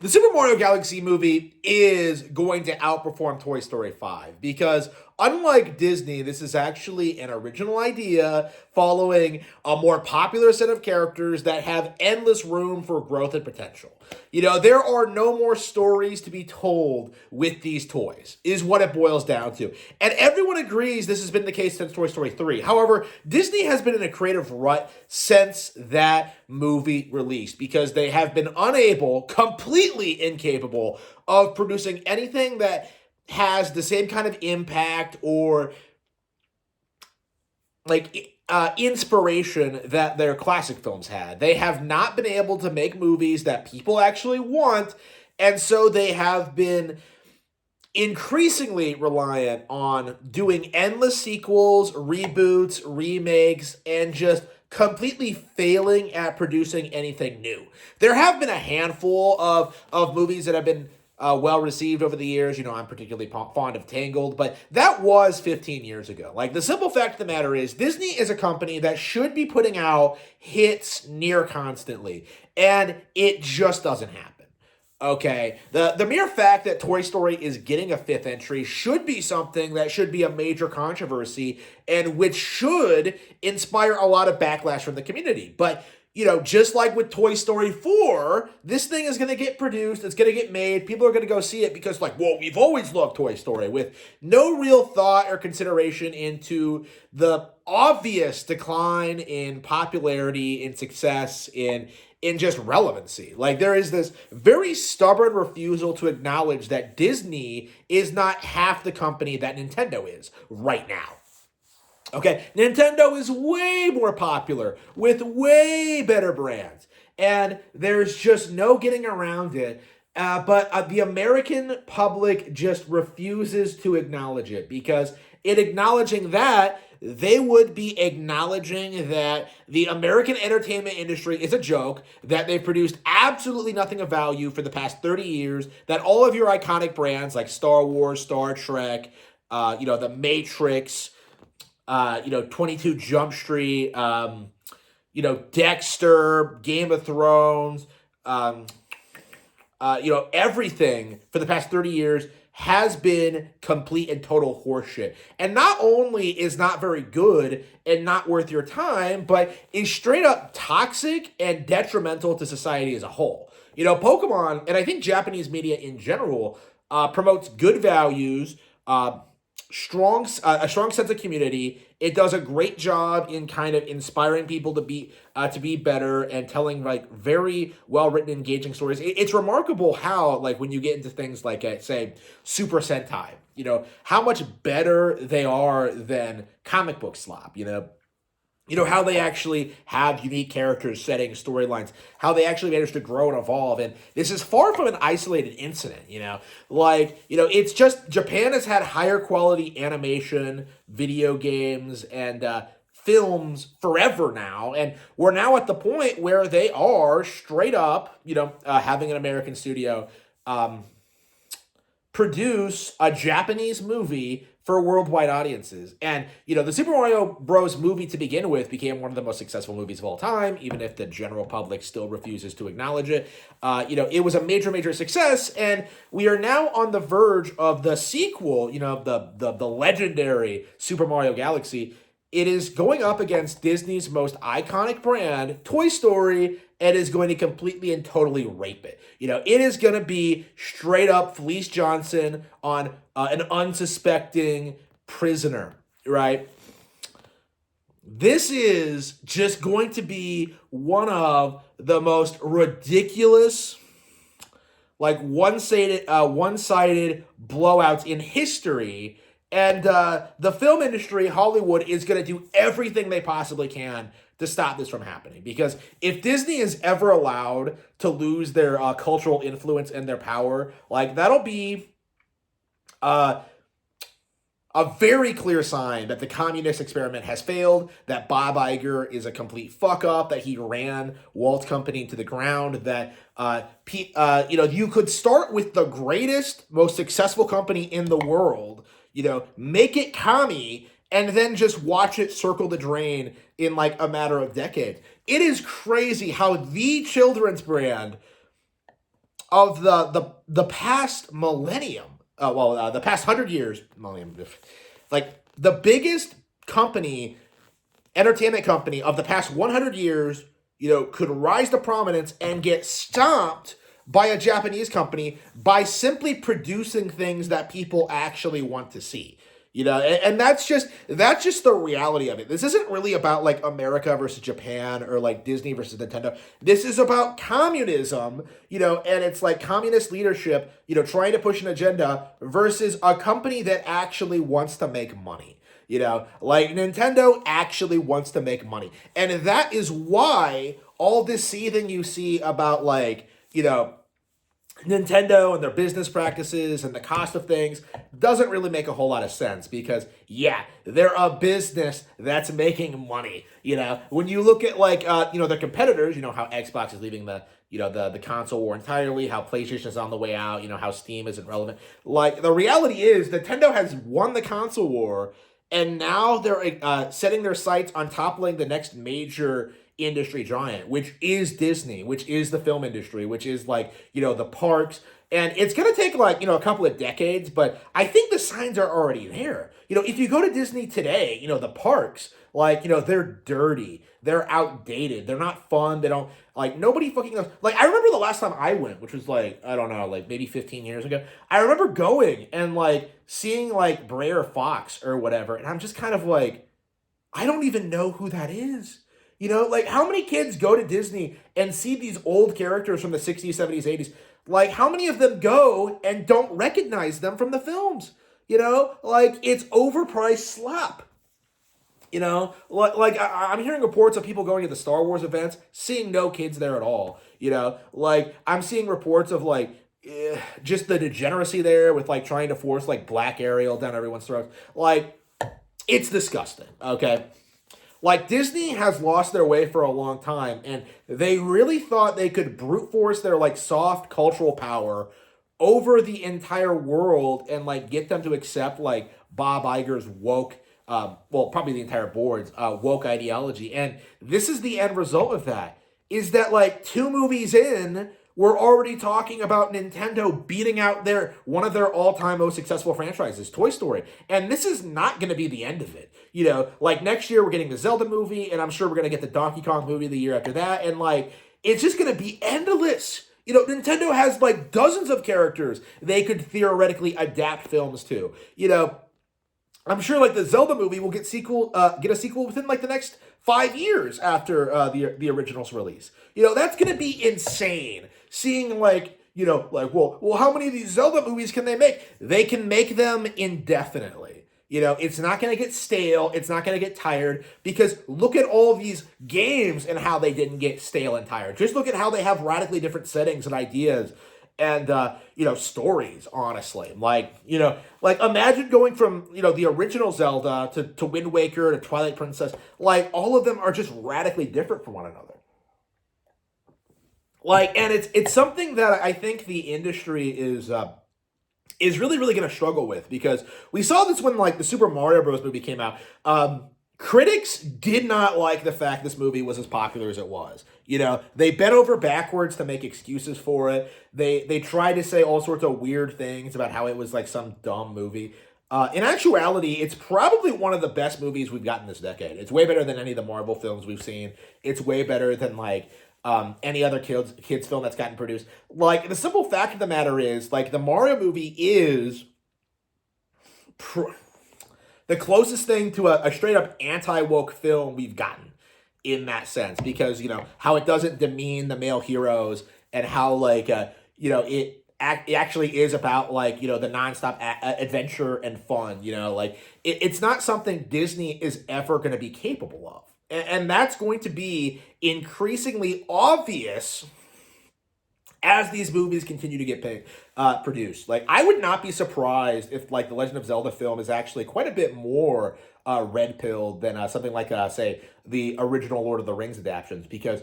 The Super Mario Galaxy movie is going to outperform Toy Story 5 because, unlike Disney, this is actually an original idea following a more popular set of characters that have endless room for growth and potential. There are no more stories to be told with these toys, is what it boils down to. And everyone agrees this has been the case since Toy Story 3. However, Disney has been in a creative rut since that movie released because they have been unable, completely incapable of producing anything that has the same kind of impact or inspiration that their classic films had. They have not been able to make movies that people actually want, and so they have been increasingly reliant on doing endless sequels, reboots, remakes, and just completely failing at producing anything new. There have been a handful of movies that have been well received over the years. I'm particularly fond of Tangled, but that was 15 years ago. Like, the simple fact of the matter is, Disney is a company that should be putting out hits near constantly, and it just doesn't happen. Okay, the mere fact that Toy Story is getting a fifth entry should be something that should be a major controversy and which should inspire a lot of backlash from the community. But, just like with Toy Story 4, this thing is going to get produced, it's going to get made, people are going to go see it because, well, we've always loved Toy Story, with no real thought or consideration into the obvious decline in popularity, in success, in just relevancy. Like, there is this very stubborn refusal to acknowledge that Disney is not half the company that Nintendo is right now. Okay, Nintendo is way more popular with way better brands, and there's just no getting around it. But the American public just refuses to acknowledge it because, in acknowledging that, they would be acknowledging that the American entertainment industry is a joke, that they've produced absolutely nothing of value for the past 30 years, that all of your iconic brands like Star Wars, Star Trek, The Matrix, 22 Jump Street, Dexter, Game of Thrones, everything for the past 30 years has been complete and total horseshit. And not only is not very good and not worth your time, but is straight up toxic and detrimental to society as a whole. Pokemon, and I think Japanese media in general, promotes good values, a strong sense of community. It does a great job in kind of inspiring people to be better and telling very well written, engaging stories. It's remarkable how, when you get into things like say Super Sentai, how much better they are than comic book slop. How they actually have unique characters, settings, storylines, how they actually manage to grow and evolve. And this is far from an isolated incident, it's just Japan has had higher quality animation, video games, and films forever now. And we're now at the point where they are straight up, having an American studio produce a Japanese movie for worldwide audiences. And, the Super Mario Bros. Movie to begin with became one of the most successful movies of all time, even if the general public still refuses to acknowledge it. It was a major, major success, and we are now on the verge of the sequel, the legendary Super Mario Galaxy. It is going up against Disney's most iconic brand, Toy Story, and is going to completely and totally rape it. It is going to be straight up Felice Johnson on an unsuspecting prisoner, right? This is just going to be one of the most ridiculous, one-sided blowouts in history. And the film industry, Hollywood, is going to do everything they possibly can to stop this from happening. Because if Disney is ever allowed to lose their cultural influence and their power, that'll be a very clear sign that the communist experiment has failed, that Bob Iger is a complete fuck-up, that he ran Walt Company to the ground, that you could start with the greatest, most successful company in the world, make it commie, and then just watch it circle the drain in a matter of decades. It is crazy how the children's brand of the past millennium, the past 100 years, millennium, like the biggest company, entertainment company of the past 100 years, could rise to prominence and get stomped by a Japanese company by simply producing things that people actually want to see. And that's just the reality of it. This isn't really about like America versus Japan or like Disney versus Nintendo. This is about communism, and it's like communist leadership, trying to push an agenda versus a company that actually wants to make money. Like Nintendo actually wants to make money. And that is why all this seething you see about like, Nintendo and their business practices and the cost of things doesn't really make a whole lot of sense because, yeah, they're a business that's making money. When you look at like, their competitors, how Xbox is leaving the console war entirely, how PlayStation is on the way out, how Steam isn't relevant. Like, the reality is Nintendo has won the console war, and now they're setting their sights on toppling the next major industry giant, which is Disney, which is the film industry, which is like, the parks. And it's going to take like, a couple of decades, but I think the signs are already there. If you go to Disney today, the parks, like, they're dirty, they're outdated, they're not fun, they don't, like, nobody fucking knows. Like, I remember the last time I went, which was like, I don't know, like maybe 15 years ago, I remember going and like seeing like Brer Fox or whatever, and I'm just kind of like, I don't even know who that is. Like how many kids go to Disney and see these old characters from the 60s, 70s, 80s? Like how many of them go and don't recognize them from the films? Like it's overpriced slop. Like I'm hearing reports of people going to the Star Wars events, seeing no kids there at all. Like I'm seeing reports of like just the degeneracy there with like trying to force like Black Ariel down everyone's throats. Like it's disgusting. Okay. Like, Disney has lost their way for a long time, and they really thought they could brute force their, like, soft cultural power over the entire world and, like, get them to accept, like, Bob Iger's woke, probably the entire board's woke ideology. And this is the end result of that, is that, like, 2 movies in, we're already talking about Nintendo beating out one of their all-time most successful franchises, Toy Story. And this is not going to be the end of it. Like next year we're getting the Zelda movie, and I'm sure we're going to get the Donkey Kong movie the year after that. And like, it's just going to be endless. Nintendo has like dozens of characters they could theoretically adapt films to. I'm sure like the Zelda movie will get a sequel within like the next 5 years after the original's release. That's going to be insane. Seeing like, well, how many of these Zelda movies can they make? They can make them indefinitely. It's not going to get stale. It's not going to get tired because look at all these games and how they didn't get stale and tired. Just look at how they have radically different settings and ideas and, stories, honestly. Like imagine going from, the original Zelda to Wind Waker to Twilight Princess. Like, all of them are just radically different from one another. Like, and it's something that I think the industry is really, really going to struggle with because we saw this when, like, the Super Mario Bros. Movie came out. Critics did not like the fact this movie was as popular as it was. They bent over backwards to make excuses for it. They tried to say all sorts of weird things about how it was like some dumb movie. In actuality, it's probably one of the best movies we've gotten this decade. It's way better than any of the Marvel films we've seen. It's way better than like any other kids film that's gotten produced. Like, the simple fact of the matter is, like, the Mario movie is the closest thing to a straight up anti-woke film we've gotten in that sense, because how it doesn't demean the male heroes and how like it actually is about like the nonstop adventure and fun. Like it's not something Disney is ever going to be capable of, and that's going to be increasingly obvious as these movies continue to get produced. Like, I would not be surprised if, like, the Legend of Zelda film is actually quite a bit more red-pilled than something like, say, the original Lord of the Rings adaptations, because,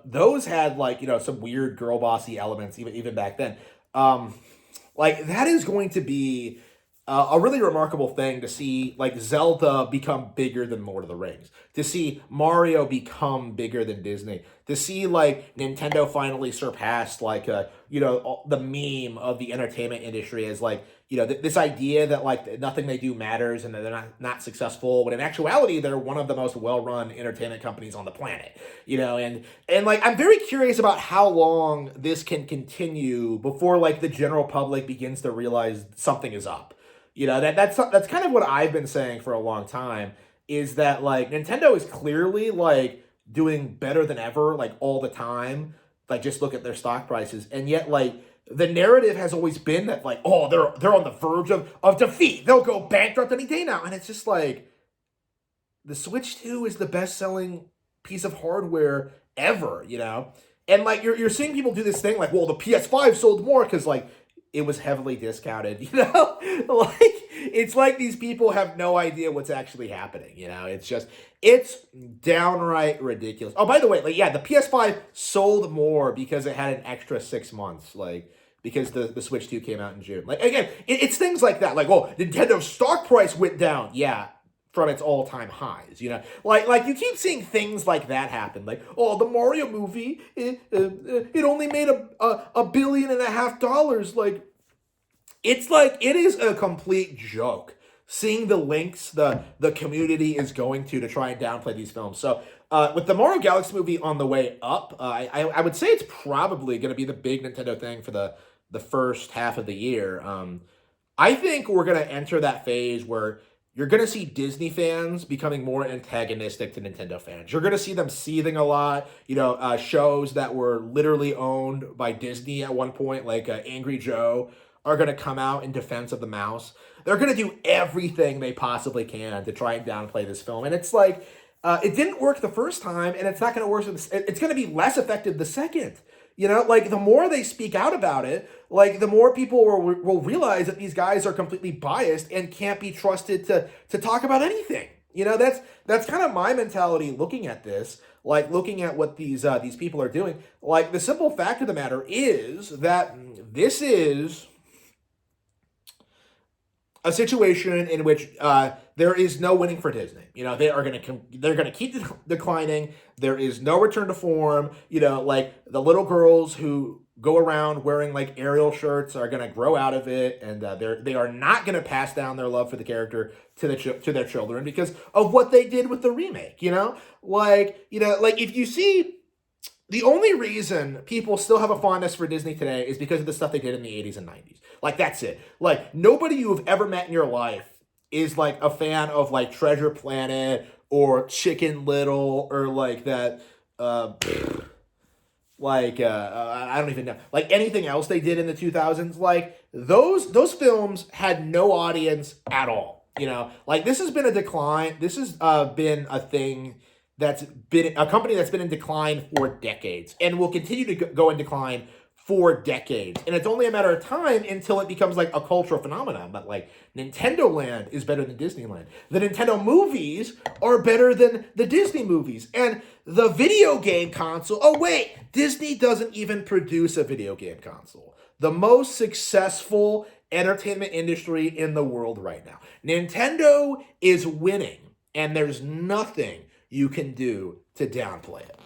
those had, like, some weird girl bossy elements even back then. Like, that is going to be a really remarkable thing to see like Zelda become bigger than Lord of the Rings, to see Mario become bigger than Disney, to see like Nintendo finally surpassed like the meme of the entertainment industry as like this idea that like nothing they do matters and that they're not successful, when in actuality they're one of the most well-run entertainment companies on the planet. And like I'm very curious about how long this can continue before like the general public begins to realize something is up. That's kind of what I've been saying for a long time, is that like Nintendo is clearly like doing better than ever like all the time. Like just look at their stock prices, and yet like the narrative has always been that like, oh, they're on the verge of defeat. They'll go bankrupt any day now. And it's just like the Switch 2 is the best selling piece of hardware ever. And like you're seeing people do this thing like, well, the PS5 sold more because like it was heavily discounted. Like it's like these people have no idea what's actually happening. It's downright ridiculous. Oh, by the way, like yeah, the PS5 sold more because it had an extra 6 months, like because the Switch 2 came out in June. Like again, it's things like that. Like, oh, Nintendo's stock price went down. Yeah, from its all-time highs. Like you keep seeing things like that happen. Like, oh, the Mario movie, it only made $1.5 billion. Like, it's like it is a complete joke seeing the links the community is going to try and downplay these films. So with the Mario Galaxy movie on the way up, I would say it's probably going to be the big Nintendo thing for the first half of the year. I think we're going to enter that phase where you're going to see Disney fans becoming more antagonistic to Nintendo fans. You're going to see them seething a lot. Shows that were literally owned by Disney at one point, like Angry Joe, are going to come out in defense of the mouse. They're going to do everything they possibly can to try and downplay this film. And it's like, it didn't work the first time, and it's not going to work. It's going to be less effective the second. Like the more they speak out about it, like the more people will realize that these guys are completely biased and can't be trusted to talk about anything. That's kind of my mentality looking at this, like looking at what these people are doing. Like the simple fact of the matter is that this is a situation in which there is no winning for Disney. They're gonna keep declining. There is no return to form. Like the little girls who go around wearing like Ariel shirts are gonna grow out of it, and they are not gonna pass down their love for the character to their children because of what they did with the remake. Like if you see. The only reason people still have a fondness for Disney today is because of the stuff they did in the 80s and 90s. Like, that's it. Like, nobody you have ever met in your life is, like, a fan of, like, Treasure Planet or Chicken Little or, like, that, I don't even know. Like, anything else they did in the 2000s. Like, those films had no audience at all. Like, this has been a decline. This has been a thing that's been a company that's been in decline for decades and will continue to go in decline for decades. And it's only a matter of time until it becomes like a cultural phenomenon. But like Nintendo Land is better than Disneyland. The Nintendo movies are better than the Disney movies. And the video game console, oh wait, Disney doesn't even produce a video game console. The most successful entertainment industry in the world right now. Nintendo is winning, and there's nothing you can do to downplay it.